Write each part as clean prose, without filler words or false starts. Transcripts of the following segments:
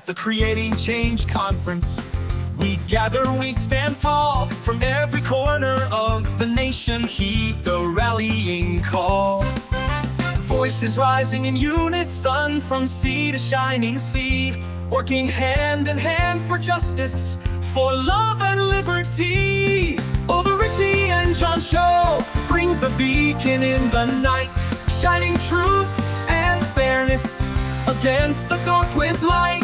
At the Creating Change Conference, we gather, we stand tall. From every corner of the nation, heed the rallying call. Voices rising in unison from sea to shining sea, working hand in hand for justice, for love and liberty. Oh, the Richie and John Show brings a beacon in the night, shining truth and fairness against the dark with light.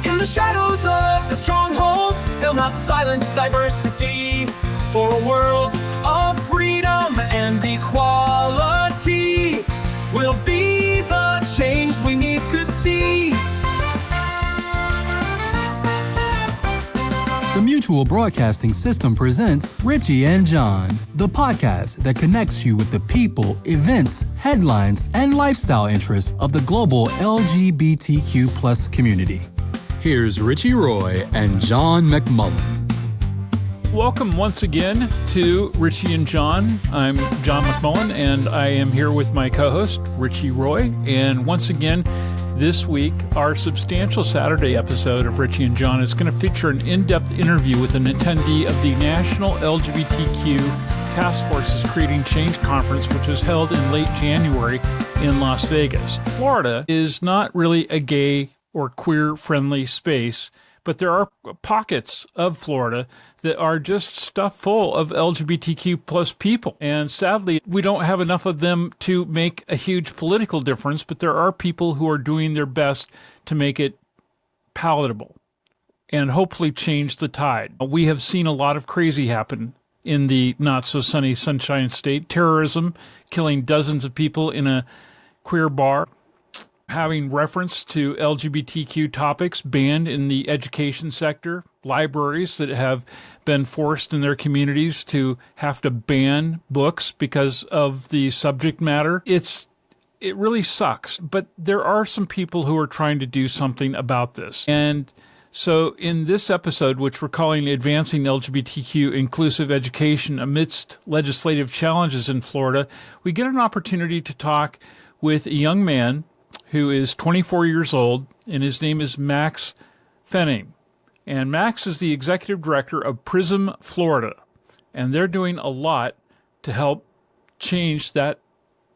In the shadows of the stronghold, they'll not silence diversity, for a world of freedom and equality will be the change we need to see. The Mutual Broadcasting System presents Richie and John, the podcast that connects you with the people, events, headlines, and lifestyle interests of the global LGBTQ+ community. Here's Richie Roy and John McMullen. Welcome once again to Richie and John. I'm John McMullen, and I am here with my co-host, Richie Roy. And once again, this week, our Substantial Saturday episode of Richie and John is going to feature an in-depth interview with an attendee of the National LGBTQ Task Force's Creating Change Conference, which was held in late January in Las Vegas. Florida is not really a gay or queer-friendly space, but there are pockets of Florida that are just stuffed full of LGBTQ+ people. And sadly, we don't have enough of them to make a huge political difference, but there are people who are doing their best to make it palatable and hopefully change the tide. We have seen a lot of crazy happen in the not-so-sunny Sunshine State. Terrorism, killing dozens of people in a queer bar, having reference to LGBTQ topics banned in the education sector, libraries that have been forced in their communities to have to ban books because of the subject matter. It really sucks, but there are some people who are trying to do something about this. And so in this episode, which we're calling Advancing LGBTQ-Inclusive Education Amidst Legislative Challenges in Florida, we get an opportunity to talk with a young man who is 24 years old, and his name is Maxx Fenning. And Max is the executive director of PRISM Florida, and they're doing a lot to help change that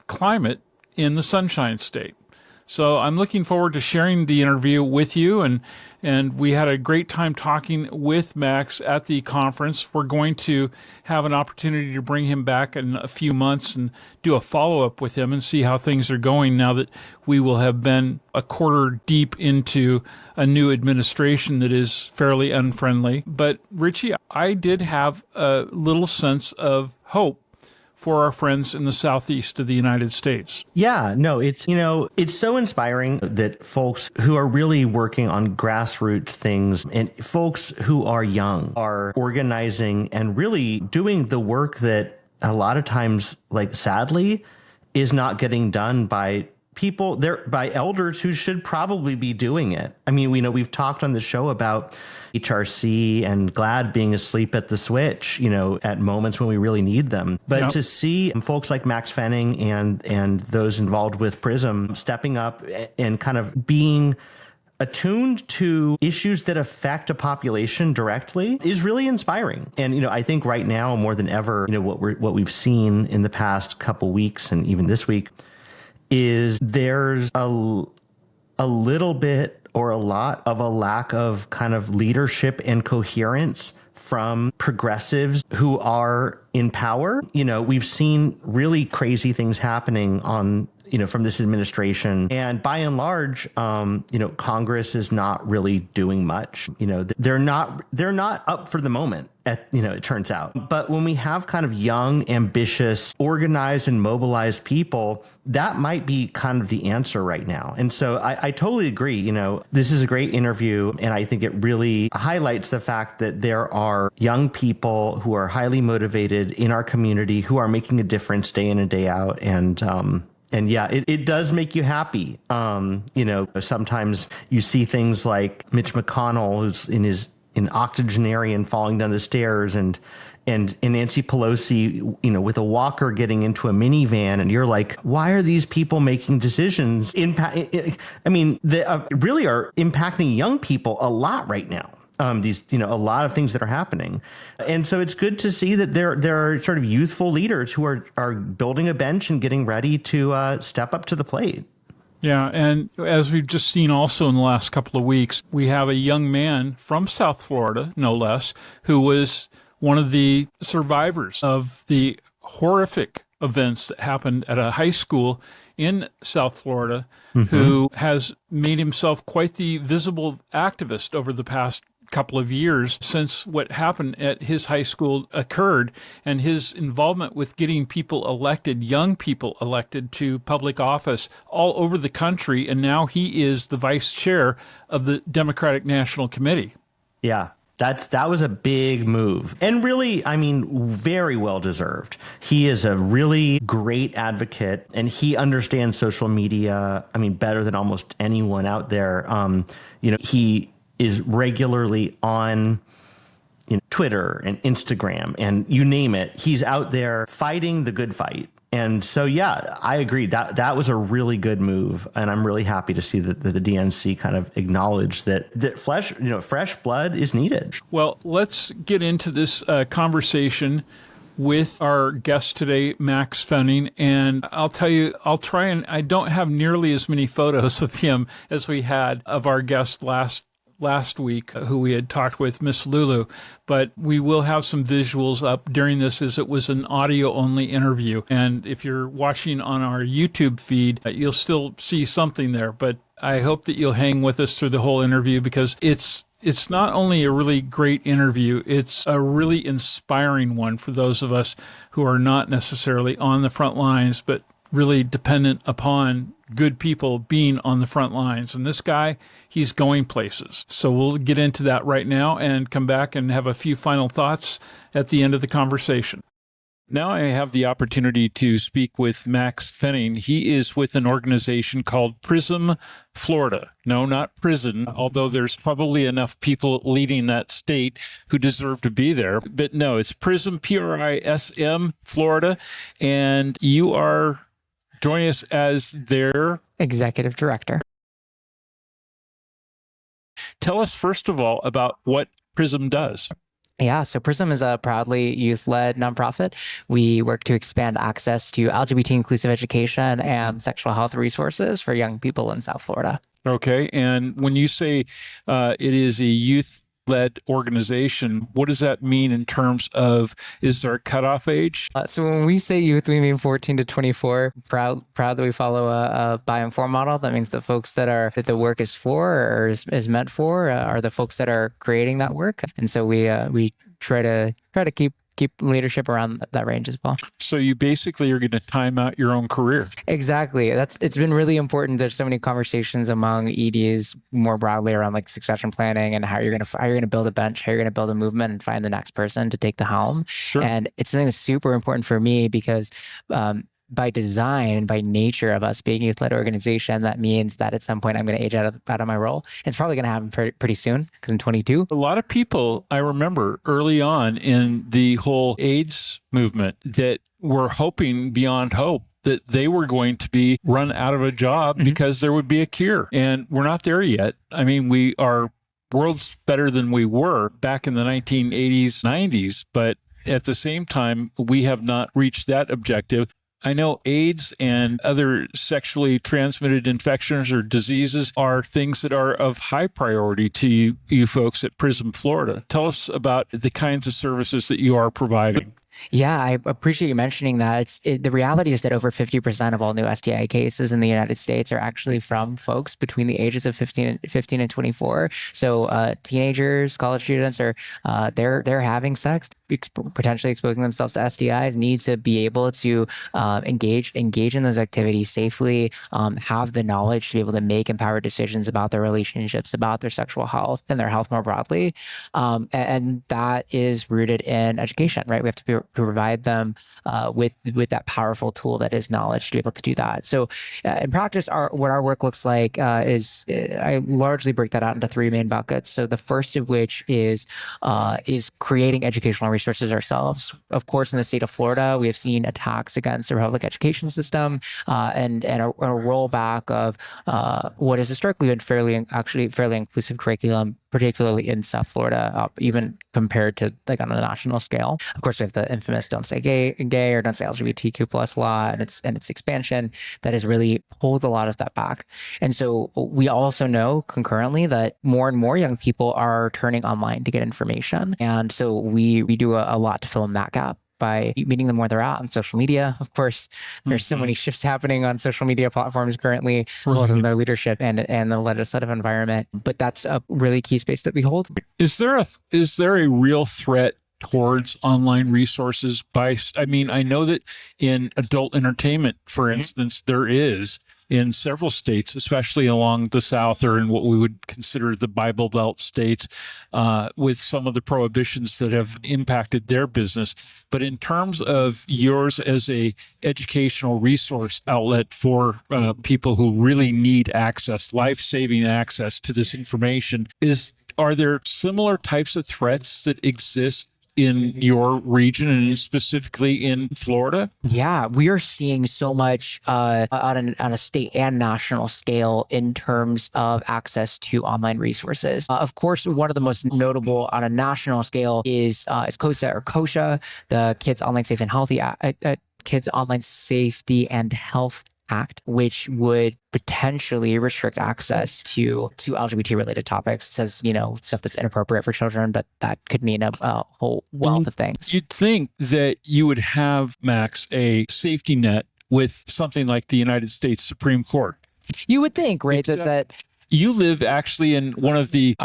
climate in the Sunshine State. So I'm looking forward to sharing the interview with you, and we had a great time talking with Max at the conference. We're going to have an opportunity to bring him back in a few months and do a follow-up with him and see how things are going now that we will have been a quarter deep into a new administration that is fairly unfriendly. But Richie, I did have a little sense of hope for our friends in the southeast of the United States. Yeah, no, it's so inspiring that folks who are really working on grassroots things and folks who are young are organizing and really doing the work that a lot of times, like sadly, is not getting done by people by elders who should probably be doing it. I mean, we've talked on the show about HRC and GLAAD being asleep at the switch, at moments when we really need them. But to see folks like Maxx Fenning and those involved with PRISM stepping up and kind of being attuned to issues that affect a population directly is really inspiring. And, I think right now more than ever, what we've seen in the past couple weeks and even this week is there's a little bit or a lot of a lack of kind of leadership and coherence from progressives who are in power. We've seen really crazy things happening from this administration. And by and large, Congress is not really doing much. They're not up for the moment. It turns out. But when we have kind of young, ambitious, organized and mobilized people, that might be kind of the answer right now. And so I totally agree. This is a great interview. And I think it really highlights the fact that there are young people who are highly motivated in our community who are making a difference day in and day out. And yeah, it does make you happy. Sometimes you see things like Mitch McConnell, who's in his an octogenarian falling down the stairs and Nancy Pelosi, with a walker getting into a minivan, and you're like, why are these people making decisions? They really are impacting young people a lot right now. A lot of things that are happening. And so it's good to see that there are sort of youthful leaders who are building a bench and getting ready to step up to the plate. Yeah, and as we've just seen also in the last couple of weeks, we have a young man from South Florida, no less, who was one of the survivors of the horrific events that happened at a high school in South Florida, who has made himself quite the visible activist over the past couple of years since what happened at his high school occurred, and his involvement with getting people elected, young people elected to public office all over the country. And now he is the vice chair of the Democratic National Committee. Yeah. That was a big move, and really, very well deserved. He is a really great advocate, and he understands social media, better than almost anyone out there. He is regularly on Twitter and Instagram and you name it. He's out there fighting the good fight. And so, yeah, I agree that was a really good move. And I'm really happy to see that the DNC kind of acknowledged that fresh blood is needed. Well, let's get into this conversation with our guest today, Maxx Fenning. And I'll tell you, I don't have nearly as many photos of him as we had of our guest last week, who we had talked with, Miss Lulu, but we will have some visuals up during this, as it was an audio only interview. And if you're watching on our YouTube feed, you'll still see something there, but I hope that you'll hang with us through the whole interview, because it's not only a really great interview, it's a really inspiring one for those of us who are not necessarily on the front lines, but really dependent upon good people being on the front lines. And this guy, he's going places. So we'll get into that right now and come back and have a few final thoughts at the end of the conversation. Now I have the opportunity to speak with Maxx Fenning. He is with an organization called PRISM Florida. No, not prison, although there's probably enough people leading that state who deserve to be there. But no, it's PRISM, PRISM, Florida. And you are joining us as their executive director. Tell us, first of all, about what PRISM does. Yeah, so PRISM is a proudly youth-led nonprofit. We work to expand access to LGBT-inclusive education and sexual health resources for young people in South Florida. Okay, and when you say it is a youth-led organization, what does that mean in terms of, is there a cutoff age? So when we say youth, we mean 14 to 24. Proud that we follow a buy and form model. That means the folks that the work is for or is meant for are the folks that are creating that work. And so we try to keep leadership around that range as well. So you basically are going to time out your own career. Exactly. It's been really important. There's so many conversations among EDs more broadly around like succession planning and how you're going to build a bench, how you're going to build a movement and find the next person to take the helm. Sure. And it's something that's super important for me because by design and by nature of us being a youth-led organization, that means that at some point I'm going to age out of my role. It's probably going to happen pretty soon because I'm 22. A lot of people, I remember early on in the whole AIDS movement, that were hoping beyond hope that they were going to be run out of a job because there would be a cure. And we're not there yet. I mean, we are worlds better than we were back in the 1980s, 90s, but at the same time, we have not reached that objective. I know AIDS and other sexually transmitted infections or diseases are things that are of high priority to you folks at PRISM Florida. Tell us about the kinds of services that you are providing. Yeah, I appreciate you mentioning that. The reality is that over 50% of all new STI cases in the United States are actually from folks between the ages of 15 and 24. So teenagers, college students they're having sex. potentially exposing themselves to STIs need to be able to engage in those activities safely, have the knowledge to be able to make empowered decisions about their relationships, about their sexual health and their health more broadly. And that is rooted in education, right? We have to provide them with that powerful tool that is knowledge to be able to do that. So in practice, what our work looks like is I largely break that out into three main buckets. So the first of which is creating educational resources ourselves. Of course, in the state of Florida, we have seen attacks against the public education system and a rollback of what has historically been fairly inclusive curriculum, particularly in South Florida, even compared to like on a national scale. Of course, we have the infamous "Don't Say Gay" or "Don't Say LGBTQ+ law" and its expansion that has really pulled a lot of that back. And so we also know concurrently that more and more young people are turning online to get information, and so we do a lot to fill in that gap by meeting them where they're at on social media. Of course, there's so many shifts happening on social media platforms currently, both in their leadership and the legislative environment. But that's a really key space that we hold. Is there a real threat towards online resources I know that in adult entertainment, for instance, there is in several states, especially along the South or in what we would consider the Bible Belt states, with some of the prohibitions that have impacted their business. But in terms of yours as a educational resource outlet for people who really need access, life-saving access to this information, are there similar types of threats that exist in your region and specifically in Florida? Yeah, we are seeing so much on a state and national scale in terms of access to online resources. Of course, one of the most notable on a national scale is KOSA or KOSHA, the Kids Online Safety and Health Act, which would potentially restrict access to LGBT-related topics. It says, stuff that's inappropriate for children, but that could mean a whole wealth of things. You'd think that you would have, Max, a safety net with something like the United States Supreme Court. You would think, right? That you live actually in one of the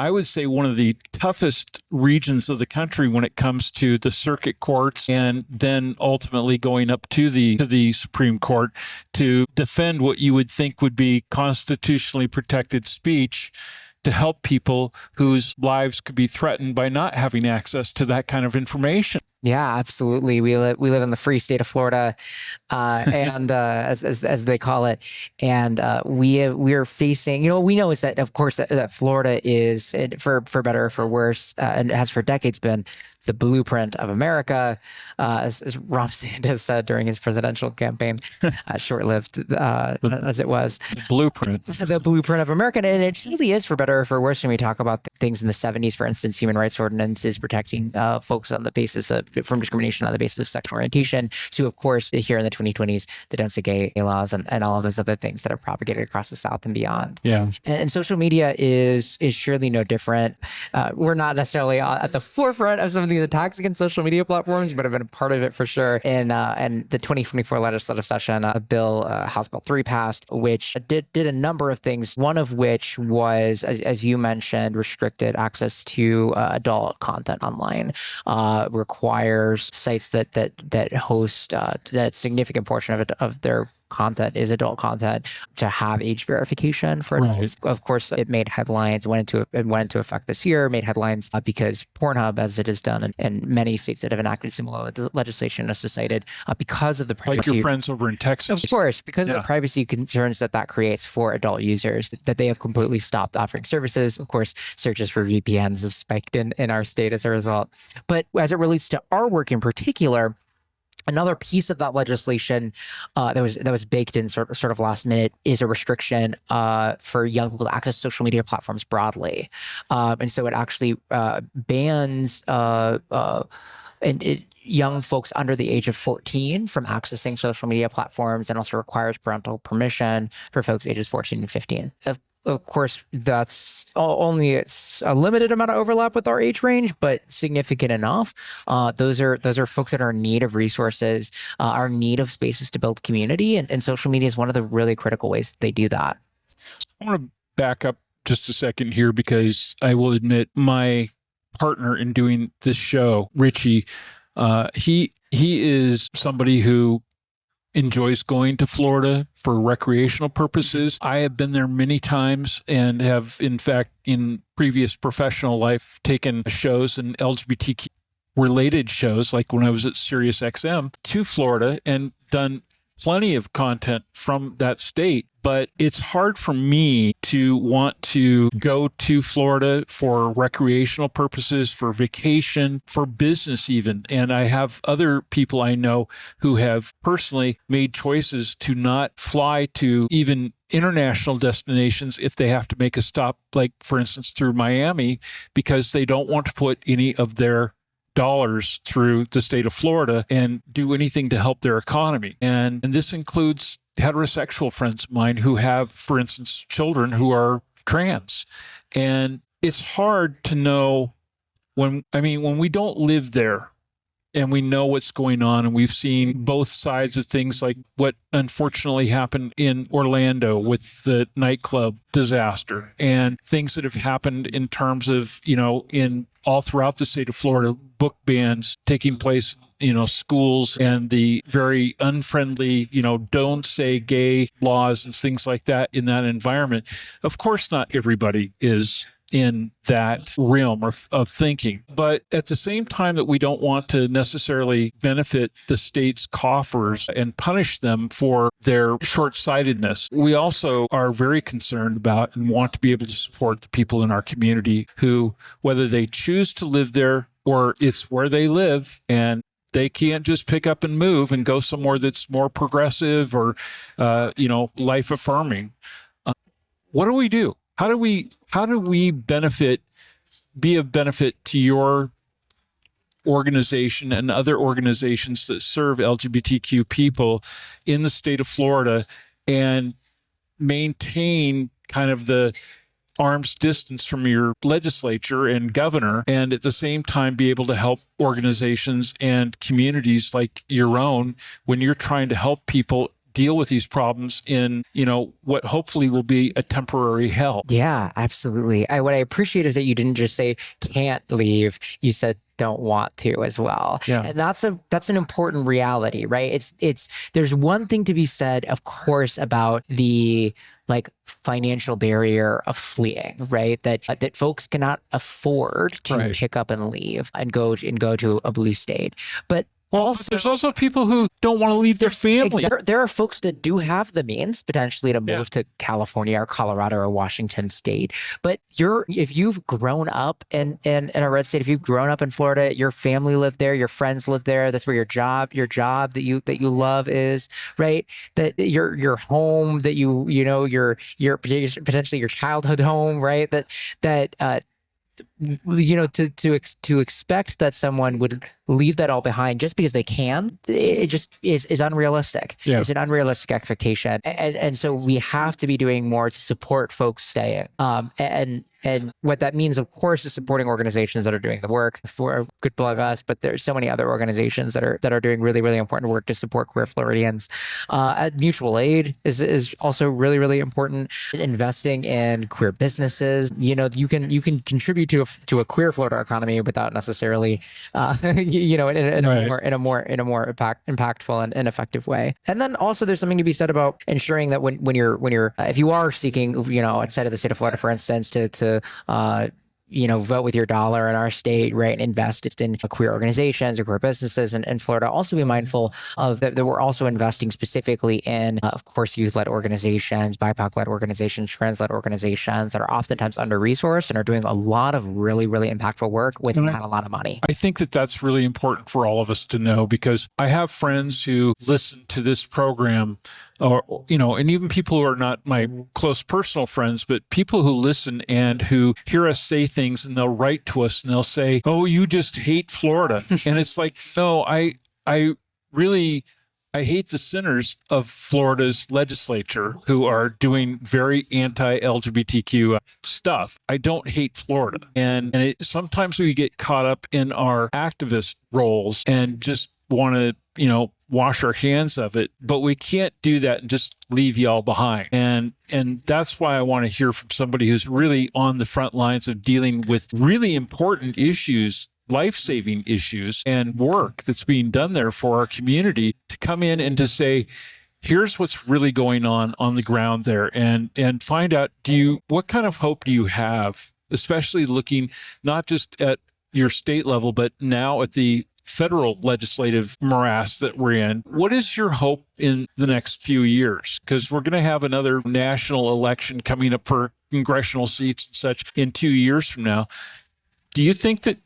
toughest regions of the country when it comes to the circuit courts, and then ultimately going up to the Supreme Court to defend what you would think would be constitutionally protected speech, to help people whose lives could be threatened by not having access to that kind of information. Yeah, absolutely. We live in the free state of Florida, and as they call it, and we are facing. We know is that of course that Florida is, for better or for worse, and has for decades been the blueprint of America, as Ron DeSantis said during his presidential campaign, short-lived as it was. The blueprint. The blueprint of America. And it truly is for better or for worse when we talk about things in the 70s, for instance, human rights ordinances protecting folks on the basis from discrimination on the basis of sexual orientation, to, of course, here in the 2020s, the Don't Say Gay laws and all of those other things that have propagated across the South and beyond. Yeah. And social media is surely no different. We're not necessarily at the forefront of some of these attacks against social media platforms, but have been a part of it for sure. And the 2024 legislative session, House Bill 3 passed, which did a number of things. One of which was, as you mentioned, restricted access to adult content online, requires sites that host that significant portion of their content is adult content to have age verification for adults. Right. Of course, it made headlines. It went into effect this year. Made headlines because Pornhub, as it has done in many states that have enacted similar legislation, has decided because of the privacy. Like your friends over in Texas. Of course, because of the privacy concerns that creates for adult users, that they have completely stopped offering services. Of course, searches for VPNs have spiked in our state as a result. But as it relates to our work in particular, another piece of that legislation that was baked in sort of last minute is a restriction for young people to access social media platforms broadly, and so it actually bans young folks under the age of 14 from accessing social media platforms, and also requires parental permission for folks ages 14 and 15. Of course, that's it's a limited amount of overlap with our age range, but significant enough. Those are folks that are in need of resources, are in need of spaces to build community, and social media is one of the really critical ways that they do that. I want to back up just a second here, because I will admit my partner in doing this show, Richie, He is somebody who enjoys going to Florida for recreational purposes. I have been there many times and have, in fact, in previous professional life, taken shows and LGBTQ related shows, like when I was at Sirius XM, to Florida and done plenty of content from that state. But it's hard for me to want to go to Florida for recreational purposes, for vacation, for business even. And I have other people I know who have personally made choices to not fly to even international destinations if they have to make a stop, like, for instance, through Miami, because they don't want to put any of their dollars through the state of Florida and do anything to help their economy. And this includes heterosexual friends of mine who have, for instance, children who are trans. And it's hard to know when we don't live there and we know what's going on, and we've seen both sides of things, like what unfortunately happened in Orlando with the nightclub disaster, and things that have happened in terms of, in all throughout the state of Florida, book bans taking place, schools, and the very unfriendly, don't say gay laws and things like that in that environment. Of course, not everybody is in that realm of thinking. But at the same time that we don't want to necessarily benefit the state's coffers and punish them for their short-sightedness, we also are very concerned about and want to be able to support the people in our community who, whether they choose to live there or it's where they live and they can't just pick up and move and go somewhere that's more progressive or, life affirming. What do we do? How do we be of benefit to your organization and other organizations that serve LGBTQ people in the state of Florida and maintain kind of the arm's distance from your legislature and governor, and at the same time be able to help organizations and communities like your own when you're trying to help people deal with these problems in, what hopefully will be a temporary help? Yeah, absolutely. What I appreciate is that you didn't just say can't leave. You said don't want to as well. Yeah. And that's an important reality, right? There's one thing to be said, of course, about the financial barrier of fleeing, right? That folks cannot afford to pick up and leave and go to a blue state. But there's also people who don't want to leave their family. There are folks that do have the means potentially to move to California or Colorado or Washington State. But if you've grown up in a red state, if you've grown up in Florida, your family lived there, your friends live there. That's where your job that you love is, right? That your home, that your potentially your childhood home, right? To expect that someone would leave that all behind just because they can, it just is unrealistic. Yeah. It's an unrealistic expectation. And so we have to be doing more to support folks staying. And what that means, of course, is supporting organizations that are doing the work. For could plug us, but there's so many other organizations that are doing really, really important work to support queer Floridians. Mutual aid is also really, really important. Investing in queer businesses. You can contribute to a queer Florida economy without necessarily, in a more impactful and effective way. And then also there's something to be said about ensuring that when you're if you are seeking, outside of the state of Florida, for instance, to vote with your dollar in our state, right, and invest in queer organizations or queer businesses in Florida. Also be mindful of that we're also investing specifically in, of course, youth-led organizations, BIPOC-led organizations, trans-led organizations that are oftentimes under-resourced and are doing a lot of really, really impactful work with not a lot of money. I think that that's really important for all of us to know, because I have friends who listen to this program, or, and even people who are not my close personal friends, but people who listen and who hear us say things, and they'll write to us and they'll say, "Oh, you just hate Florida." And it's like, no, I hate the sinners of Florida's legislature who are doing very anti-LGBTQ stuff. I don't hate Florida. And sometimes we get caught up in our activist roles and just want to, wash our hands of it, but we can't do that and just leave y'all behind. And that's why I want to hear from somebody who's really on the front lines of dealing with really important issues life-saving issues and work that's being done there for our community to come in and to say, here's what's really going on the ground there, and find out, what kind of hope do you have, especially looking not just at your state level, but now at the federal legislative morass that we're in. What is your hope in the next few years? Because we're going to have another national election coming up for congressional seats and such in 2 years from now. Do you think that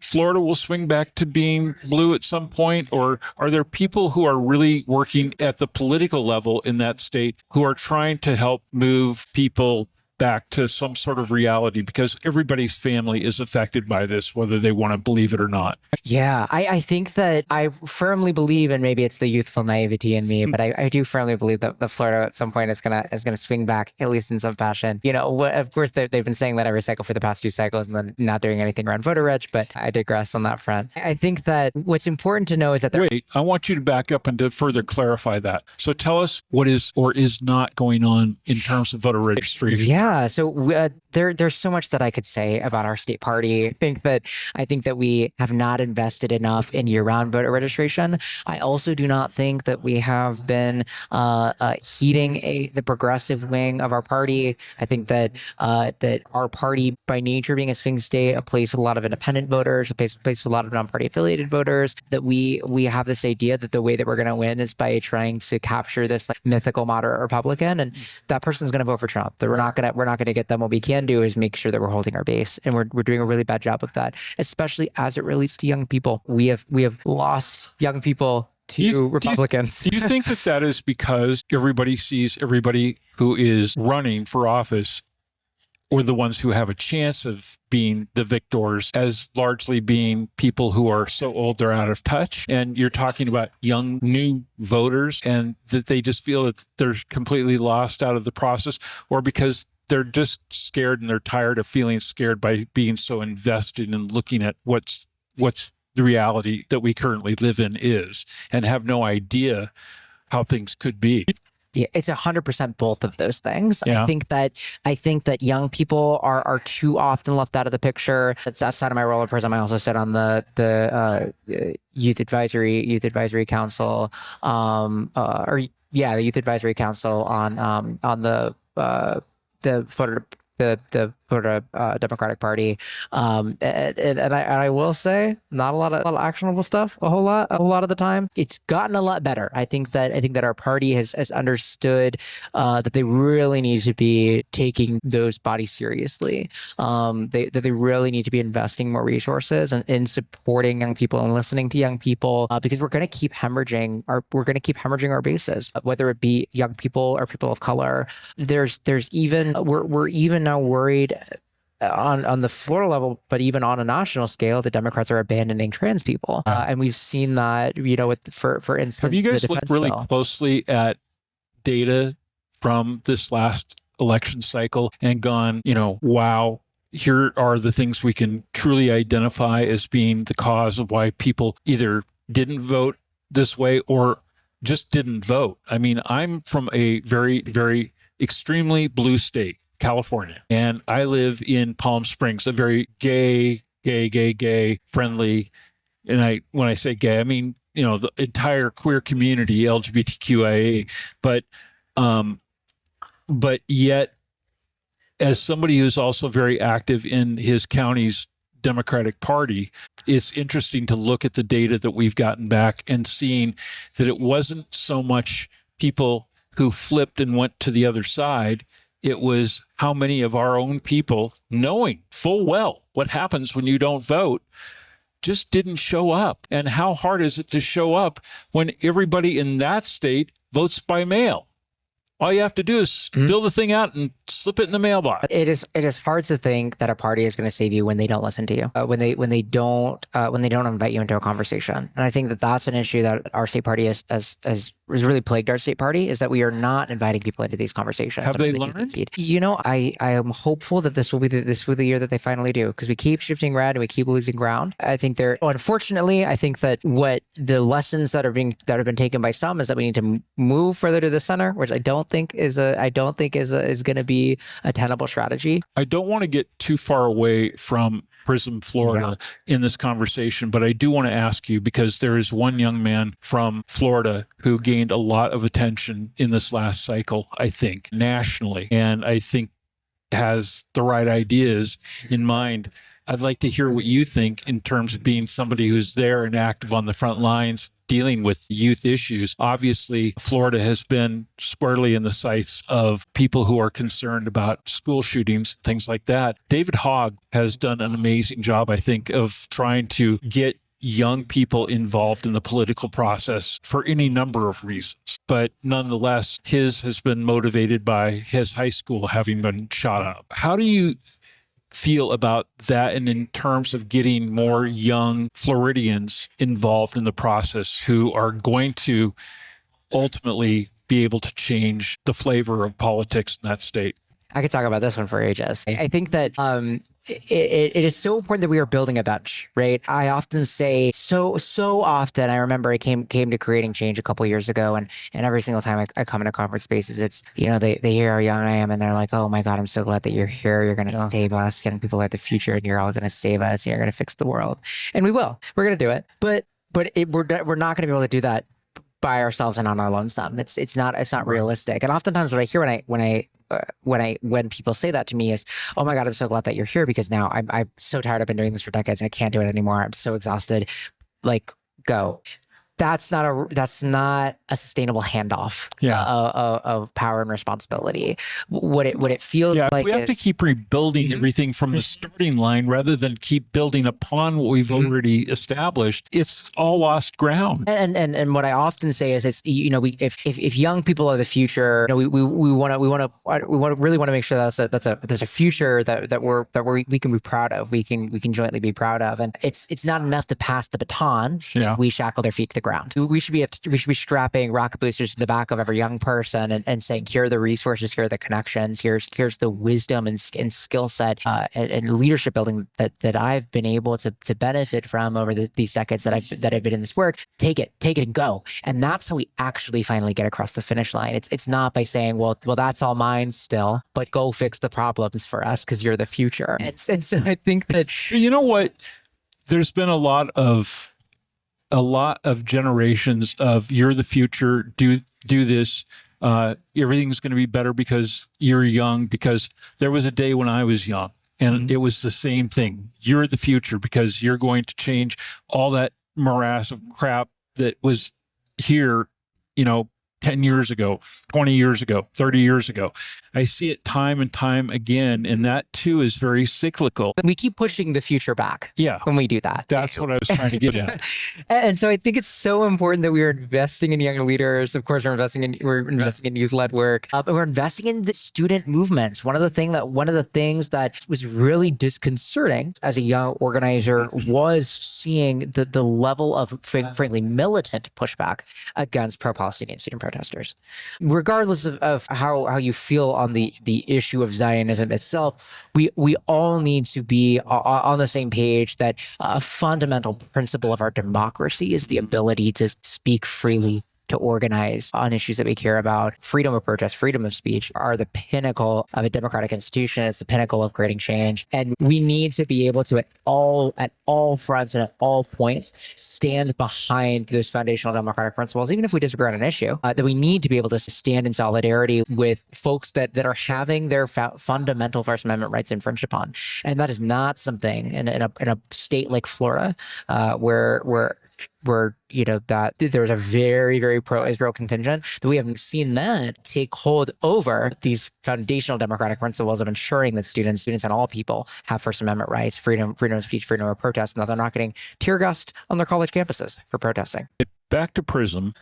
Florida will swing back to being blue at some point? Or are there people who are really working at the political level in that state who are trying to help move people back to some sort of reality? Because everybody's family is affected by this, whether they want to believe it or not. Yeah, I think that I firmly believe, and maybe it's the youthful naivety in me, but I do firmly believe that Florida at some point is gonna swing back, at least in some fashion. Of course, they've been saying that every cycle for the past 2 cycles and then not doing anything around voter reg, but I digress on that front. I think that what's important to know is that Wait, I want you to back up and to further clarify that. So tell us what is or is not going on in terms of voter registration. Yeah, so there's so much that I could say about our state party. I think that we have not invested enough in year-round voter registration. I also do not think that we have been heeding the progressive wing of our party. I think that our party, by nature being a swing state, a place with a lot of independent voters, a place with a lot of non-party affiliated voters, that we have this idea that the way that we're going to win is by trying to capture this mythical moderate Republican, and that person's going to vote for Trump. That we're not going to get them. What we can do is make sure that we're holding our base, and we're doing a really bad job of that, especially as it relates to young people. We have lost young people to Republicans. Do you think that is because everybody sees everybody who is running for office, or the ones who have a chance of being the victors, as largely being people who are so old they're out of touch? And you're talking about young, new voters, and that they just feel that they're completely lost out of the process, or because they're just scared and they're tired of feeling scared by being so invested in looking at what's the reality that we currently live in is, and have no idea how things could be? Yeah, it's 100% both of those things. Yeah. I think that young people are too often left out of the picture. That's outside of my role at PRISM. I also sit on the youth advisory council, the youth advisory council on the Florida Democratic Party, and I will say, not a lot of actionable stuff. A whole lot of the time, it's gotten a lot better. I think that our party has understood that they really need to be taking those bodies seriously. That they really need to be investing more resources in supporting young people and listening to young people, because we're going to keep hemorrhaging our bases, whether it be young people or people of color. We're even now worried on the Florida level, but even on a national scale, the Democrats are abandoning trans people, and we've seen that. For instance, have you guys looked really closely at data from this last election cycle and gone, wow, here are the things we can truly identify as being the cause of why people either didn't vote this way or just didn't vote? I mean, I'm from a very, very extremely blue state, California, and I live in Palm Springs, a very gay friendly. And when I say gay, I mean, the entire queer community, LGBTQIA, but yet, as somebody who's also very active in his county's Democratic Party, it's interesting to look at the data that we've gotten back and seeing that it wasn't so much people who flipped and went to the other side. It was how many of our own people, knowing full well what happens when you don't vote, just didn't show up. And how hard is it to show up when everybody in that state votes by mail? All you have to do is fill the thing out and slip it in the mailbox. It is hard to think that a party is going to save you when they don't listen to you, when they don't invite you into a conversation. And I think that that's an issue that our state party has really plagued our state party, is that we are not inviting people into these conversations. Have they learned? I am hopeful that this will be the year that they finally do, because we keep shifting red and we keep losing ground. I think unfortunately, I think that what the lessons that have been taken by some is that we need to move further to the center, which I don't think is going to be a tenable strategy. I don't want to get too far away from PRISM, Florida in this conversation, but I do want to ask you, because there is one young man from Florida who gained a lot of attention in this last cycle, I think, nationally, and I think has the right ideas in mind. I'd like to hear what you think in terms of being somebody who's there and active on the front lines dealing with youth issues. Obviously, Florida has been squarely in the sights of people who are concerned about school shootings, things like that. David Hogg has done an amazing job, I think, of trying to get young people involved in the political process for any number of reasons. But nonetheless, his has been motivated by his high school having been shot up. How do you feel about that, and in terms of getting more young Floridians involved in the process who are going to ultimately be able to change the flavor of politics in that state? I could talk about this one for ages. I think that it is so important that we are building a bench, right? I often say so often. I remember I came to creating change a couple of years ago, and every single time I come into conference spaces, it's, they hear how young I am, and they're like, "Oh my God, I'm so glad that you're here. You're going to save us. Young people are the future, and you're all going to save us. And you're going to fix the world." And we will. We're going to do it. But we're not going to be able to do that by ourselves and on our lonesome. It's not realistic. And oftentimes what I hear when people say that to me is, "Oh my God, I'm so glad that you're here, because now I'm so tired. I've been doing this for decades. I can't do it anymore. I'm so exhausted." Like, go. That's not a sustainable handoff of power and responsibility. What it feels like if we have to keep rebuilding everything from the starting line rather than keep building upon what we've already established, it's all lost ground. And what I often say is, it's, if young people are the future, we really want to make sure that's a future that we can be proud of. We can jointly be proud of. And it's not enough to pass the baton if we shackle their feet to the ground. We should be strapping rocket boosters to the back of every young person and saying, "Here are the resources, here are the connections, here's the wisdom and skill set and leadership building that I've been able to benefit from over these decades that I've been in this work. Take it and go." And that's how we actually finally get across the finish line. It's not by saying, well, that's all mine still, but go fix the problems for us because you're the future. And so I think that, you know what, there's been a lot of generations of, "You're the future, do this, everything's going to be better because you're young," because there was a day when I was young and it was the same thing. "You're the future because you're going to change all that morass of crap that was here, 10 years ago, 20 years ago, 30 years ago." I see it time and time again, and that too is very cyclical. We keep pushing the future back when we do that. That's what I was trying to get at. And so I think it's so important that we are investing in young leaders. Of course, we're investing in youth-led work, but we're investing in the student movements. One of the things that was really disconcerting as a young organizer was seeing the level of, frankly, militant pushback against pro-Palestinian student protesters. Regardless of how you feel on the issue of Zionism itself, we all need to be on the same page that a fundamental principle of our democracy is the ability to speak freely, to organize on issues that we care about. Freedom of protest, freedom of speech are the pinnacle of a democratic institution. It's the pinnacle of creating change. And we need to be able to, at all fronts and at all points, stand behind those foundational democratic principles, even if we disagree on an issue, that we need to be able to stand in solidarity with folks that are having their fundamental First Amendment rights infringed upon. And that is not something in a state like Florida, where that there's a very, very pro-Israel contingent, that we haven't seen that take hold over these foundational democratic principles of ensuring that students and all people have First Amendment rights, freedom of speech, freedom of protest, and that they're not getting tear gassed on their college campuses for protesting. Back to PRISM,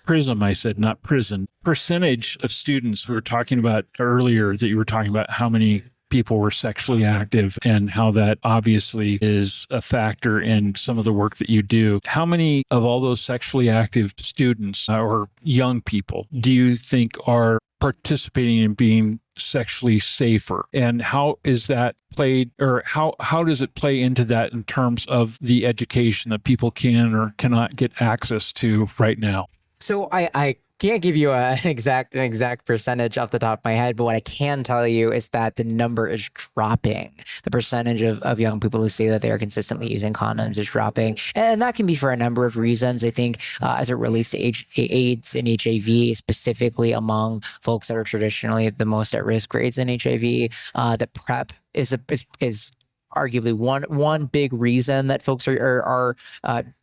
I said, not prison. Percentage of students we were talking about earlier, that you were talking about how many people were sexually active and how that obviously is a factor in some of the work that you do. How many of all those sexually active students or young people do you think are participating in being sexually safer? And how is that played, or how does it play into that in terms of the education that people can or cannot get access to right now? So I can't give you an exact percentage off the top of my head, but what I can tell you is that the number is dropping. The percentage of young people who say that they are consistently using condoms is dropping, and that can be for a number of reasons. I think as it relates to AIDS and HIV, specifically among folks that are traditionally the most at risk for AIDS and HIV, that PrEP is arguably one big reason that folks are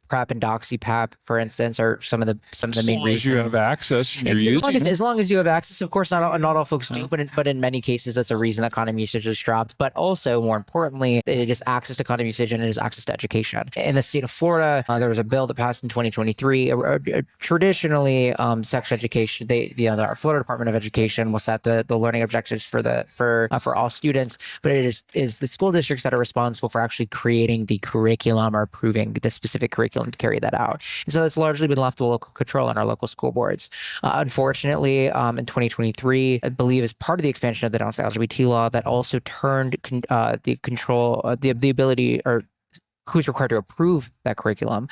PrEP and DoxyPap, for instance, are some of the main reasons. As long as you have access, and you're using it. As long as you have access, of course, not all folks do, but in many cases, that's a reason that condom usage has dropped. But also, more importantly, it is access to condom usage and it is access to education. In the state of Florida, there was a bill that passed in 2023. Traditionally, sex education, our Florida Department of Education will set the learning objectives for all students, but it is the school districts that are responsible for actually creating the curriculum or approving the specific curriculum to carry that out. And so that's largely been left to local control in our local school boards. Unfortunately, in 2023, I believe as part of the expansion of the Don't Say LGBT law, that also turned the ability or who's required to approve that curriculum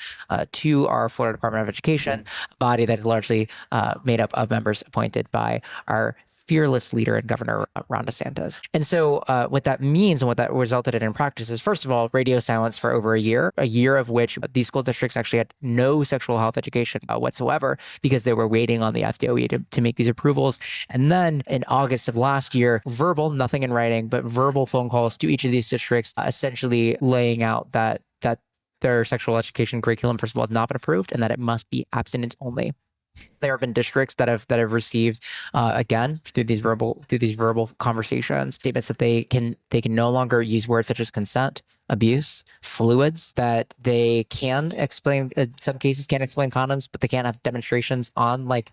to our Florida Department of Education, a body that is largely made up of members appointed by our fearless leader and Governor Ron DeSantis. And so what that means and what that resulted in practice is, first of all, radio silence for over a year of which these school districts actually had no sexual health education whatsoever because they were waiting on the FDOE to make these approvals. And then in August of last year, verbal, nothing in writing, but verbal phone calls to each of these districts, essentially laying out that their sexual education curriculum, first of all, has not been approved and that it must be abstinence only. There have been districts that have received again through these verbal conversations statements that they can no longer use words such as consent, abuse, fluids, that they can explain, in some cases can't explain condoms, but they can't have demonstrations on like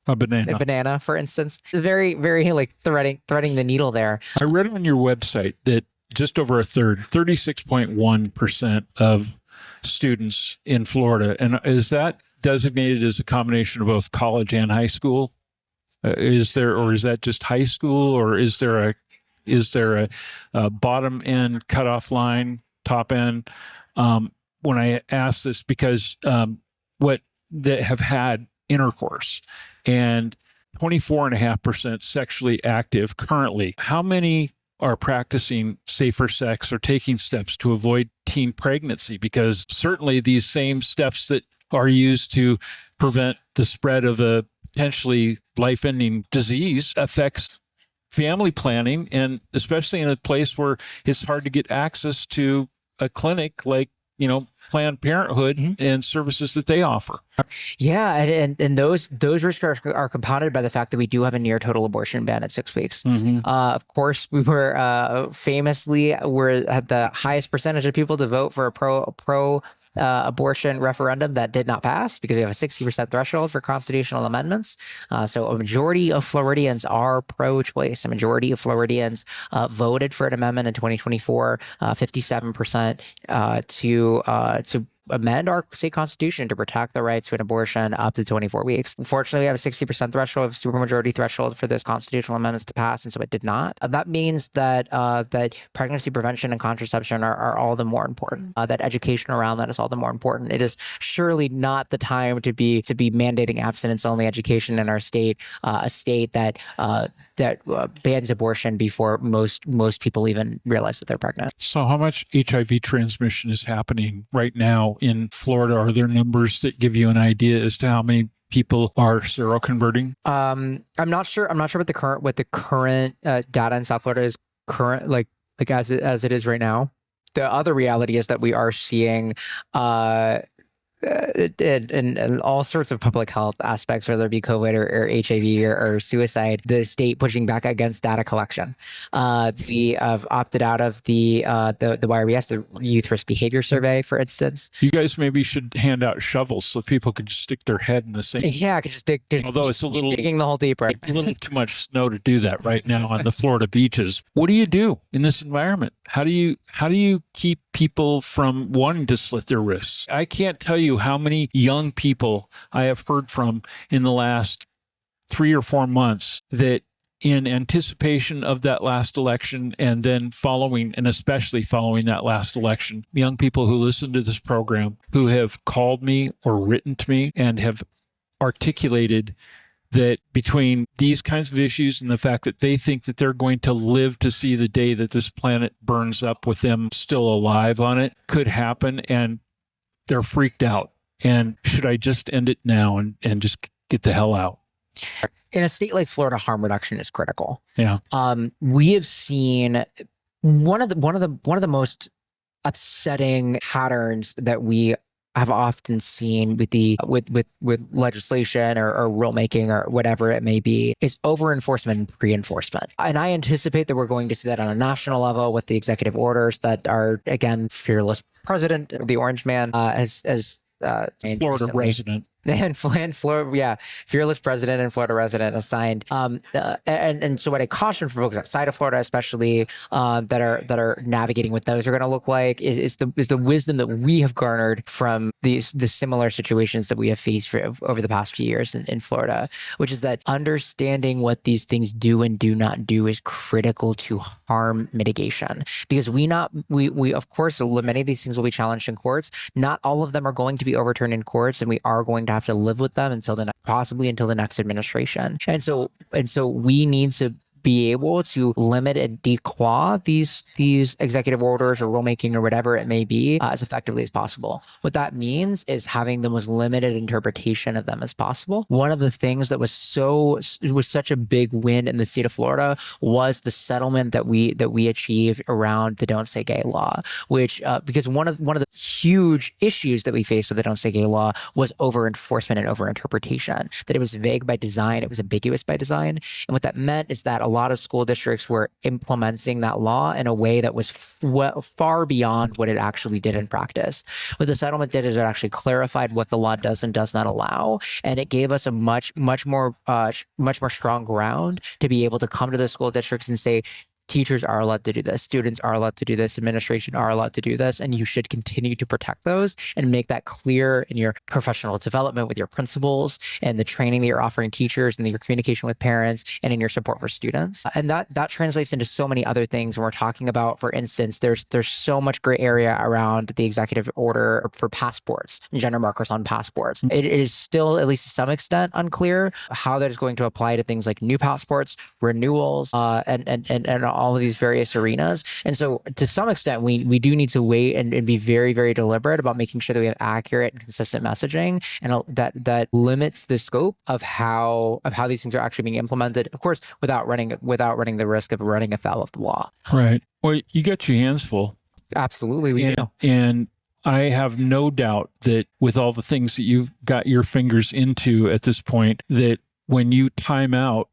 a banana, for instance. Very, very like threading the needle there. I read on your website that just over a third, 36.1% of students in Florida, and is that designated as a combination of both college and high school? Is that just high school, or is there a bottom end cutoff line, top end? When I ask this, because what they have had intercourse and 24.5% sexually active currently. How many are practicing safer sex or taking steps to avoid teen pregnancy? Because certainly these same steps that are used to prevent the spread of a potentially life-ending disease affects family planning, and especially in a place where it's hard to get access to a clinic like, Planned Parenthood and services that they offer. Yeah, and those risks are compounded by the fact that we do have a near total abortion ban at 6 weeks. Of course, we were famously had the highest percentage of people to vote for a pro abortion referendum that did not pass because we have a 60% threshold for constitutional amendments. So a majority of Floridians are pro-choice. A majority of Floridians voted for an amendment in 2024, 57% to amend our state constitution to protect the rights to an abortion up to 24 weeks. Unfortunately, we have a 60% threshold, a supermajority threshold for those constitutional amendments to pass, and so it did not. That means that pregnancy prevention and contraception are all the more important. That education around that is all the more important. It is surely not the time to be mandating abstinence-only education in our state, a state that bans abortion before most people even realize that they're pregnant. So how much HIV transmission is happening right now in Florida? Are there numbers that give you an idea as to how many people are seroconverting? I'm not sure what the current data in South Florida is current like as it is right now. The other reality is that we are seeing in all sorts of public health aspects, whether it be COVID or HIV or suicide, the state pushing back against data collection. We have opted out of the YRBS, the Youth Risk Behavior Survey, for instance. You guys maybe should hand out shovels so people could just stick their head in the sink. Yeah, I could just dig. Although it's digging the hole deeper. A little too much snow to do that right now on the Florida beaches. What do you do in this environment? How do you keep people from wanting to slit their wrists? I can't tell you how many young people I have heard from in the last 3 or 4 months that in anticipation of that last election and then especially following that last election, young people who listen to this program who have called me or written to me and have articulated that between these kinds of issues and the fact that they think that they're going to live to see the day that this planet burns up with them still alive on it could happen, and they're freaked out. And should I just end it now and just get the hell out? In a state like Florida, harm reduction is critical. Yeah. We have seen one of the most upsetting patterns that we have often seen with legislation or rulemaking or whatever it may be is over enforcement and pre-enforcement. And I anticipate that we're going to see that on a national level with the executive orders that are, again, fearless president, the Orange Man, has Florida recently. resident. And Florida, yeah, fearless president and Florida resident assigned. And so what I caution for folks outside of Florida, especially that are navigating what those are going to look like, is the wisdom that we have garnered from the similar situations that we have faced over the past few years in Florida, which is that understanding what these things do and do not do is critical to harm mitigation. Because we of course, many of these things will be challenged in courts. Not all of them are going to be overturned in courts, and we are going to have to live with them possibly until the next administration. And so we need to be able to limit and declaw these executive orders or rulemaking or whatever it may be as effectively as possible. What that means is having the most limited interpretation of them as possible. One of the things that was such a big win in the state of Florida was the settlement that we achieved around the Don't Say Gay law, which because one of the huge issues that we faced with the Don't Say Gay law was over enforcement and over interpretation. That it was vague by design, it was ambiguous by design, and what that meant is that a lot of school districts were implementing that law in a way that was far beyond what it actually did in practice. What the settlement did is it actually clarified what the law does and does not allow, and it gave us a much more strong ground to be able to come to the school districts and say, teachers are allowed to do this, students are allowed to do this, administration are allowed to do this, and you should continue to protect those and make that clear in your professional development with your principals and the training that you're offering teachers and your communication with parents and in your support for students. And that translates into so many other things when we're talking about, for instance, there's so much gray area around the executive order for passports and gender markers on passports. It is still, at least to some extent, unclear how that is going to apply to things like new passports, renewals, and all of these various arenas. And so to some extent, we do need to wait and be very, very deliberate about making sure that we have accurate and consistent messaging, and that limits the scope of how these things are actually being implemented, of course, without running the risk of running afoul of the law. Right. Well, you got your hands full. Absolutely, we do. And I have no doubt that with all the things that you've got your fingers into at this point, that when you time out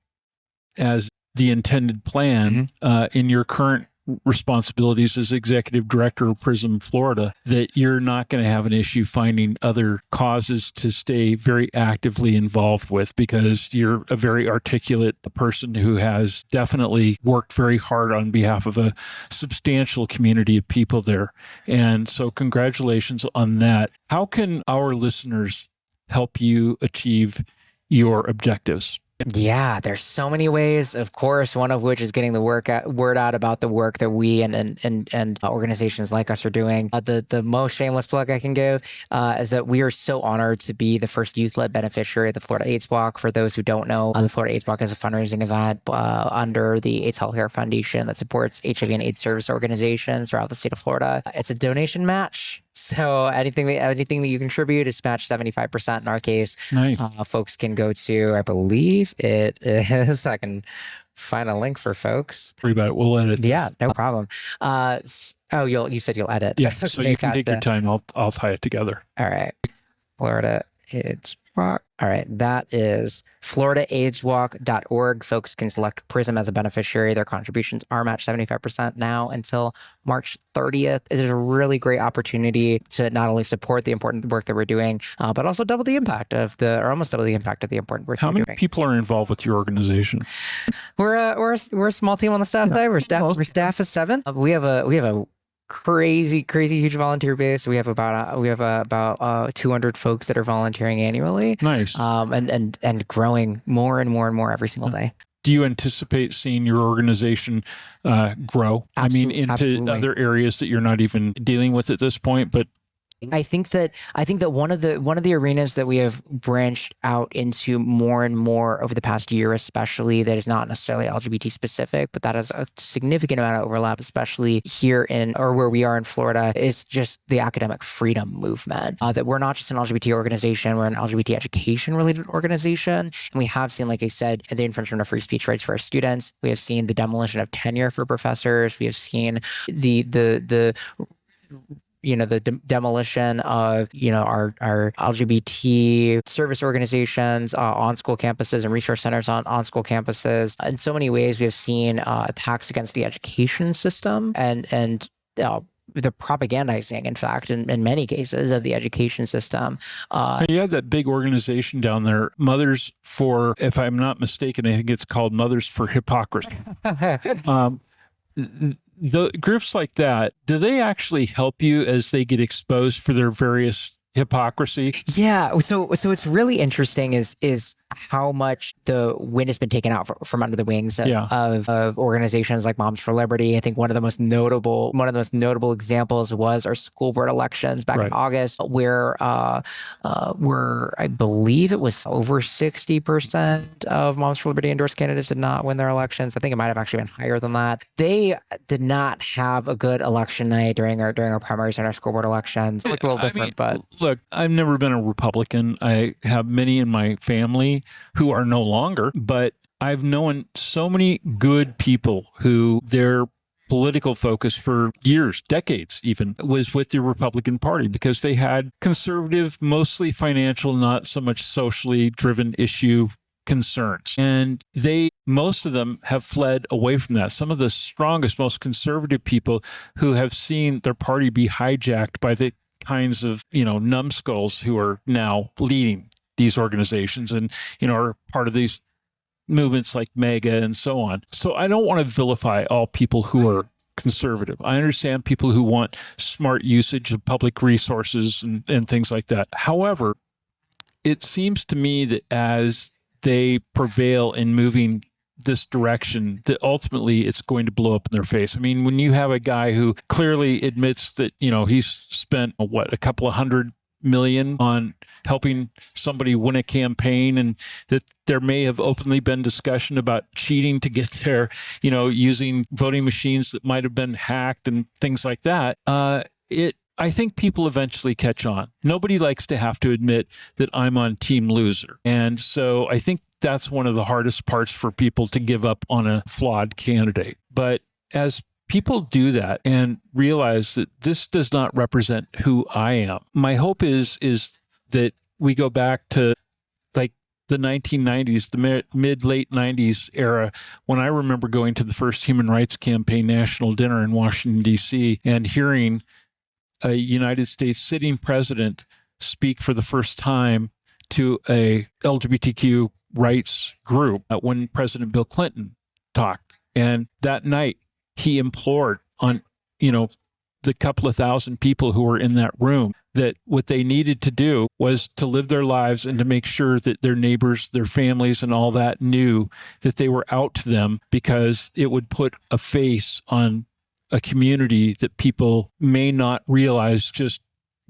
as the intended plan in your current responsibilities as executive director of PRISM Florida, that you're not going to have an issue finding other causes to stay very actively involved with, because you're a very articulate person who has definitely worked very hard on behalf of a substantial community of people there. And so congratulations on that. How can our listeners help you achieve your objectives? Yeah, there's so many ways, of course, one of which is getting the word out about the work that we and organizations like us are doing. The most shameless plug I can give is that we are so honored to be the first youth-led beneficiary of the Florida AIDS Walk. For those who don't know, the Florida AIDS Walk is a fundraising event under the AIDS Healthcare Foundation that supports HIV and AIDS service organizations throughout the state of Florida. It's a donation match. So anything that you contribute is matched 75% in our case. Nice. Folks can go to, I believe it is, I can find a link for folks. Worry about it. We'll edit this. Yeah, no problem. You said you'll edit. Yeah, so you can take your time. I'll tie it together. All right. Florida AIDS Walk. All right. That is FloridaAIDSWalk.org. Folks can select PRISM as a beneficiary. Their contributions are matched 75% now until March 30th. It is a really great opportunity to not only support the important work that we're doing, but also almost double the impact of the important work How we're many doing. people are involved with your organization? We're a small team on the staff side. We're staff of 7. We have a crazy huge volunteer base. We have about 200 folks that are volunteering annually. Nice. And growing more and more every single day. Do you anticipate seeing your organization grow? Into Absolutely. other areas that you're not even dealing with at this point, but I think that one of the arenas that we have branched out into more and more over the past year, especially, that is not necessarily LGBT specific, but that has a significant amount of overlap, especially here where we are in Florida, is just the academic freedom movement. That we're not just an LGBT organization, we're an LGBT education related organization. And we have seen, like I said, the infringement of free speech rights for our students. We have seen the demolition of tenure for professors. We have seen the demolition of, our LGBT service organizations on school campuses and resource centers on school campuses. In so many ways, we have seen attacks against the education system and the propagandizing, in fact, in many cases, of the education system. You had that big organization down there, Mothers for, if I'm not mistaken, I think it's called Mothers for Hypocrisy. The groups like that, do they actually help you as they get exposed for their various hypocrisy? Yeah. So it's really interesting is how much the wind has been taken out from under the wings of organizations like Moms for Liberty. I think one of the most notable examples was our school board elections back in August, where I believe it was over 60% of Moms for Liberty endorsed candidates did not win their elections. I think it might have actually been higher than that. They did not have a good election night during our primaries and our school board elections. It looked a little different, but look, I've never been a Republican. I have many in my family who are no longer, but I've known so many good people who their political focus for years, decades even, was with the Republican Party because they had conservative, mostly financial, not so much socially driven issue concerns. And most of them have fled away from that. Some of the strongest, most conservative people who have seen their party be hijacked by the kinds of, numbskulls who are now leading these organizations and, are part of these movements like MAGA and so on. So I don't want to vilify all people who are conservative. I understand people who want smart usage of public resources and things like that. However, it seems to me that as they prevail in moving this direction, that ultimately it's going to blow up in their face. I mean, when you have a guy who clearly admits that, he's spent, a couple of $100 million on helping somebody win a campaign, and that there may have openly been discussion about cheating to get there, using voting machines that might have been hacked and things like that. I think people eventually catch on. Nobody likes to have to admit that I'm on team loser. And so I think that's one of the hardest parts for people to give up on a flawed candidate. But as people do that and realize that this does not represent who I am, my hope is that we go back to like the 1990s, the mid-late 90s era, when I remember going to the first Human Rights Campaign national dinner in Washington, D.C., and hearing a United States sitting president speak for the first time to a LGBTQ rights group when President Bill Clinton talked. And that night he implored on, the couple of thousand people who were in that room that what they needed to do was to live their lives and to make sure that their neighbors, their families and all that knew that they were out to them, because it would put a face on a community that people may not realize, just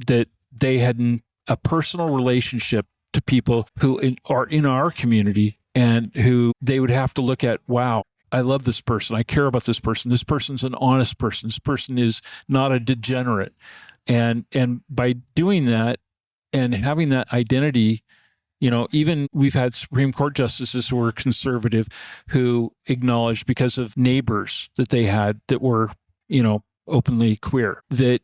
that they had a personal relationship to people who are in our community and who they would have to look at, wow, I love this person. I care about this person. This person's an honest person. This person is not a degenerate. And by doing that and having that identity, even we've had Supreme Court justices who were conservative who acknowledged, because of neighbors that they had that were openly queer, that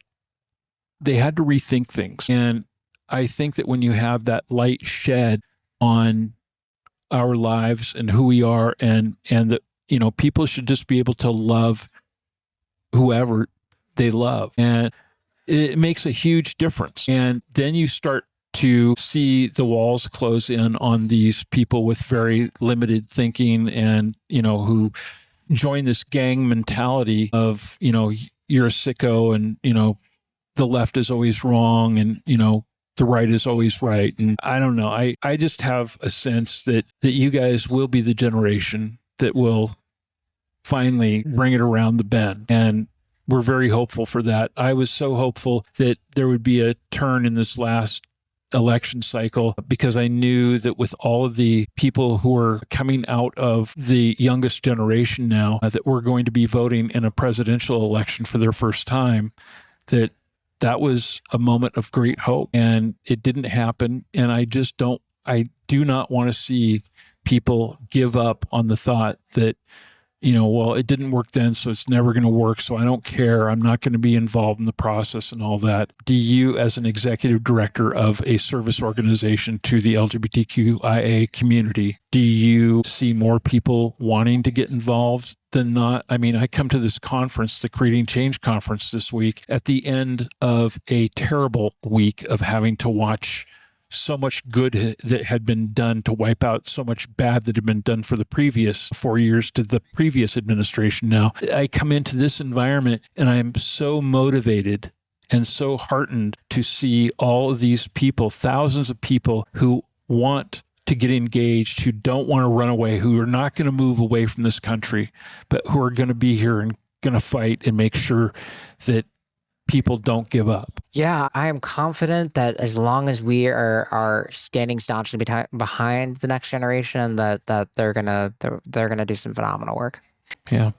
they had to rethink things. And I think that when you have that light shed on our lives and who we are, and that, people should just be able to love whoever they love. And it makes a huge difference. And then you start to see the walls close in on these people with very limited thinking and, who join this gang mentality of, you're a sicko and, the left is always wrong and, the right is always right. And I don't know. I just have a sense that you guys will be the generation that will finally bring it around the bend. And we're very hopeful for that. I was so hopeful that there would be a turn in this last election cycle because I knew that with all of the people who are coming out of the youngest generation now that we're going to be voting in a presidential election for their first time, that was a moment of great hope, and it didn't happen. And I do not want to see people give up on the thought that, well, it didn't work then, so it's never going to work. So I don't care. I'm not going to be involved in the process and all that. Do you, as an executive director of a service organization to the LGBTQIA community, do you see more people wanting to get involved than not? I mean, I come to this conference, the Creating Change conference this week, at the end of a terrible week of having to watch so much good that had been done to wipe out so much bad that had been done for the previous 4 years to the previous administration. Now, I come into this environment and I am so motivated and so heartened to see all of these people, thousands of people who want to get engaged, who don't want to run away, who are not going to move away from this country, but who are going to be here and going to fight and make sure that people don't give up. Yeah, I am confident that as long as we are standing staunchly behind the next generation, that they're gonna do some phenomenal work. Yeah,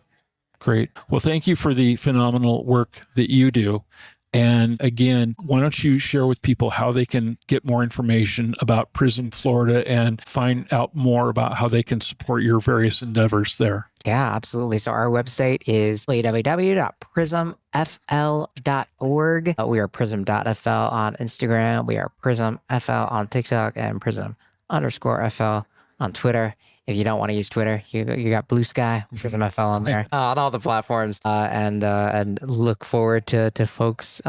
great. Well, thank you for the phenomenal work that you do. And again, why don't you share with people how they can get more information about PRISM Florida and find out more about how they can support your various endeavors there? Yeah, absolutely. So our website is www.prismfl.org. We are prism.fl on Instagram. We are prismfl on TikTok and prism_FL on Twitter. If you don't want to use Twitter, you got Blue Sky, PRISMFL on there, on all the platforms, and look forward to folks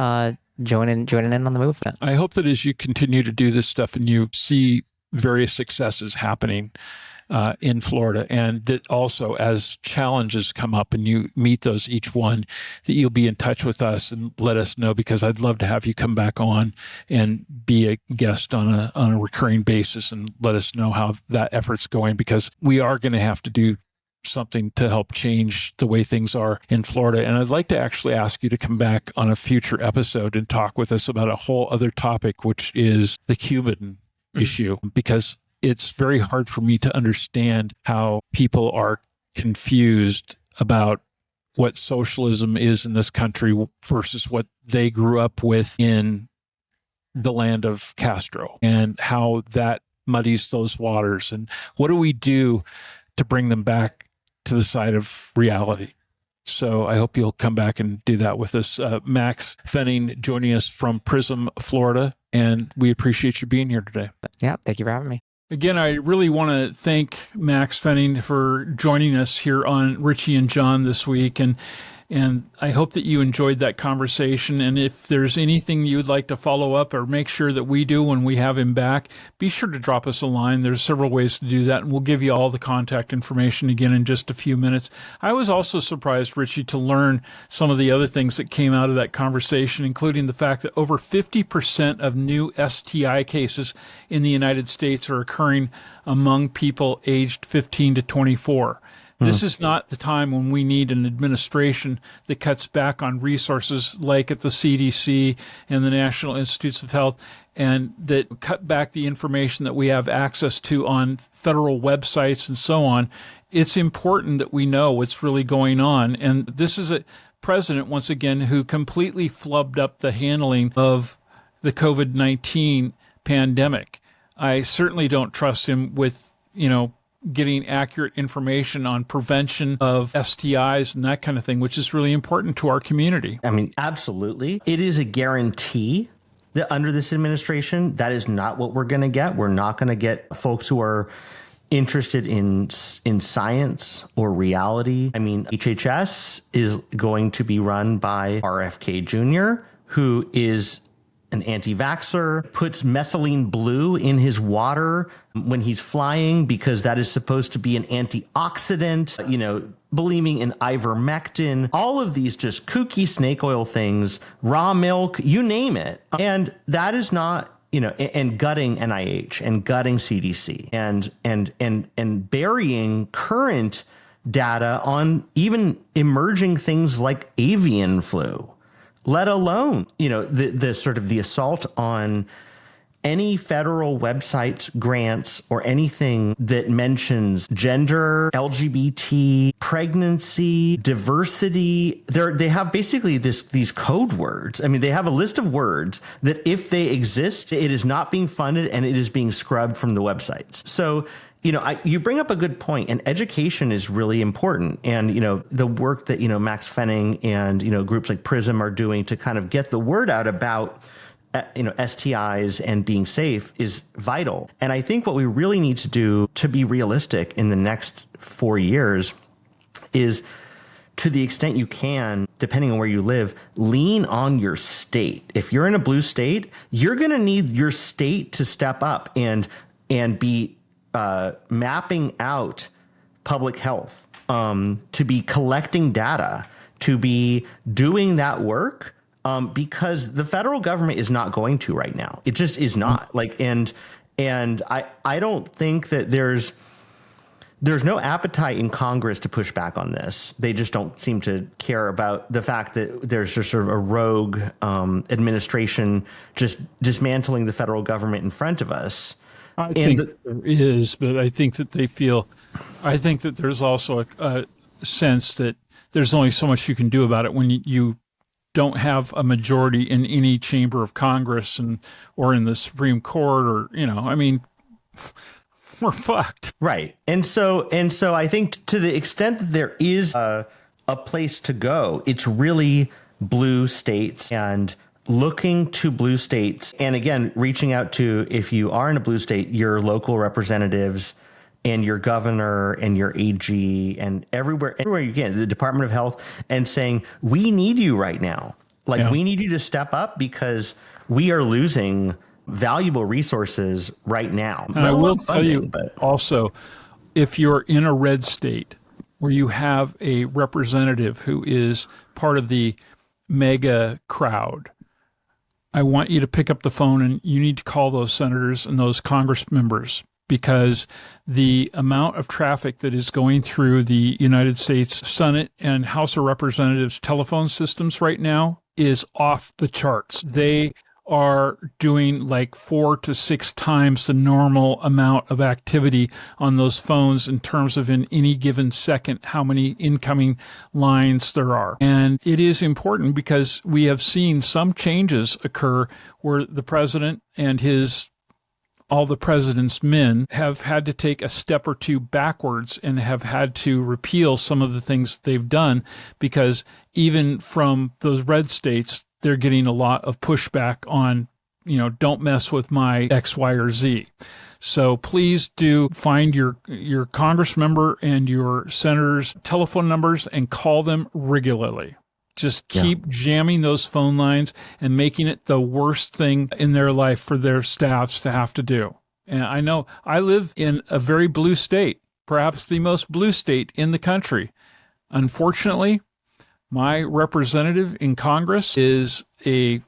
joining in on the movement. I hope that as you continue to do this stuff and you see various successes happening in Florida, and that also as challenges come up and you meet those each one, that you'll be in touch with us and let us know, because I'd love to have you come back on and be a guest on a recurring basis and let us know how that effort's going, because we are going to have to do something to help change the way things are in Florida. And I'd like to actually ask you to come back on a future episode and talk with us about a whole other topic, which is the Cuban issue, because it's very hard for me to understand how people are confused about what socialism is in this country versus what they grew up with in the land of Castro, and how that muddies those waters. And what do we do to bring them back to the side of reality? So I hope you'll come back and do that with us. Maxx Fenning joining us from PRISM, Florida, and we appreciate you being here today. Yeah, thank you for having me. Again, I really want to thank Maxx Fenning for joining us here on Richie and John this week. And I hope that you enjoyed that conversation. And if there's anything you'd like to follow up or make sure that we do when we have him back, be sure to drop us a line. There's several ways to do that, and we'll give you all the contact information again in just a few minutes. I was also surprised, Richie, to learn some of the other things that came out of that conversation, including the fact that over 50% of new STI cases in the United States are occurring among people aged 15 to 24. This is not the time when we need an administration that cuts back on resources like at the CDC and the National Institutes of Health, and that cut back the information that we have access to on federal websites and so on. It's important that we know what's really going on. And this is a president, once again, who completely flubbed up the handling of the COVID-19 pandemic. I certainly don't trust him with, getting accurate information on prevention of STIs and that kind of thing, which is really important to our community. I mean, absolutely. It is a guarantee that under this administration, that is not what we're going to get. We're not going to get folks who are interested in science or reality. I mean, HHS is going to be run by RFK Jr., who is an anti-vaxxer, puts methylene blue in his water when he's flying because that is supposed to be an antioxidant, believing in ivermectin, all of these just kooky snake oil things, raw milk, you name it. And that is not, and gutting NIH and gutting CDC and burying current data on even emerging things like avian flu, let alone, the sort of the assault on any federal websites, grants, or anything that mentions gender, LGBT, pregnancy, diversity. They have basically these code words. I mean, they have a list of words that if they exist, it is not being funded and it is being scrubbed from the websites. So, you bring up a good point, and education is really important. And, the work that, Maxx Fenning and, groups like PRISM are doing to kind of get the word out about STIs and being safe is vital. And I think what we really need to do to be realistic in the next 4 years is, to the extent you can, depending on where you live, lean on your state. If you're in a blue state, you're going to need your state to step up and be mapping out public health, to be collecting data, to be doing that work. Because the federal government is not going to right now. It just is not. And I don't think that there's no appetite in Congress to push back on this. They just don't seem to care about the fact that there's just sort of a rogue administration just dismantling the federal government in front of us. I think there is, but I think that I think that there's also a sense that there's only so much you can do about it when you don't have a majority in any chamber of Congress or in the Supreme Court, or, we're fucked. Right. And so I think to the extent that there is a place to go, it's really blue states, and looking to blue states. And again, reaching out to, if you are in a blue state, your local representatives and your governor and your AG and everywhere you can, the Department of Health, and saying, we need you right now. We need you to step up because we are losing valuable resources right now. And I will tell you also, if you're in a red state where you have a representative who is part of the mega crowd, I want you to pick up the phone and you need to call those senators and those Congress members, because the amount of traffic that is going through the United States Senate and House of Representatives telephone systems right now is off the charts. They are doing like 4 to 6 times the normal amount of activity on those phones in terms of, in any given second, how many incoming lines there are. And it is important because we have seen some changes occur where the president and all the president's men have had to take a step or two backwards and have had to repeal some of the things they've done, because even from those red states, they're getting a lot of pushback on, don't mess with my X, Y, or Z. So please do find your Congress member and your senator's telephone numbers and call them regularly. Just keep jamming those phone lines and making it the worst thing in their life for their staffs to have to do. And I know I live in a very blue state, perhaps the most blue state in the country. Unfortunately, my representative in Congress is a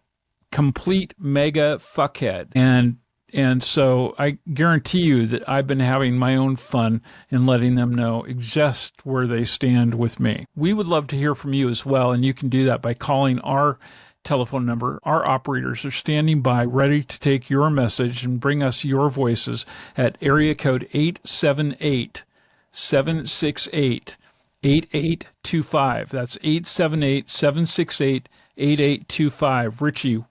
complete mega fuckhead. And so I guarantee you that I've been having my own fun in letting them know just where they stand with me. We would love to hear from you as well, and you can do that by calling our telephone number. Our operators are standing by, ready to take your message and bring us your voices at area code 878-768-8825. That's 878-768-8825. Richie,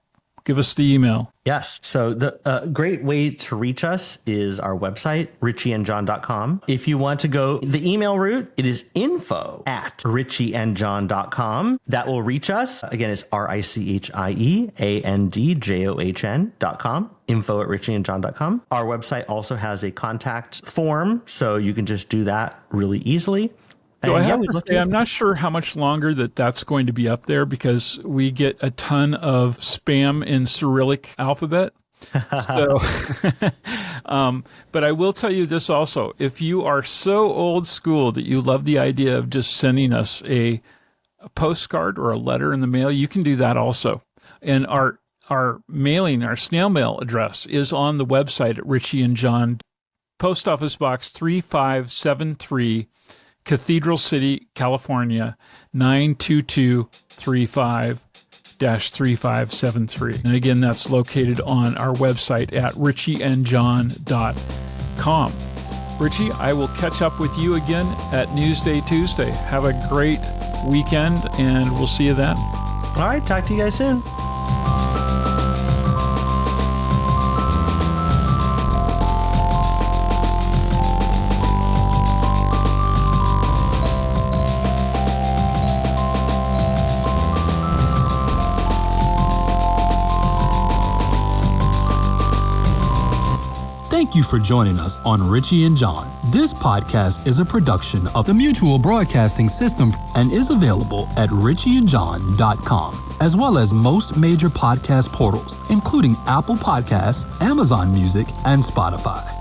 give us the email. Yes. So the great way to reach us is our website, richieandjohn.com. If you want to go the email route, it is info@richieandjohn.com. That will reach us. Again, it's RICHIEANDJOHN.com. info@richieandjohn.com. Our website also has a contact form, so you can just do that really easily. So I have to say, I'm not sure how much longer that's going to be up there, because we get a ton of spam in Cyrillic alphabet. So, but I will tell you this also. If you are so old school that you love the idea of just sending us a postcard or a letter in the mail, you can do that also. And our mailing, our snail mail address is on the website at Richie and John, Post Office Box 3573, Cathedral City, California, 92235-3573. And again, that's located on our website at richieandjohn.com. Richie, I will catch up with you again at Newsday Tuesday. Have a great weekend, and we'll see you then. All right, talk to you guys soon. Thank you for joining us on Richie and John. This podcast is a production of the Mutual Broadcasting System and is available at richieandjohn.com, as well as most major podcast portals, including Apple Podcasts, Amazon Music, and Spotify.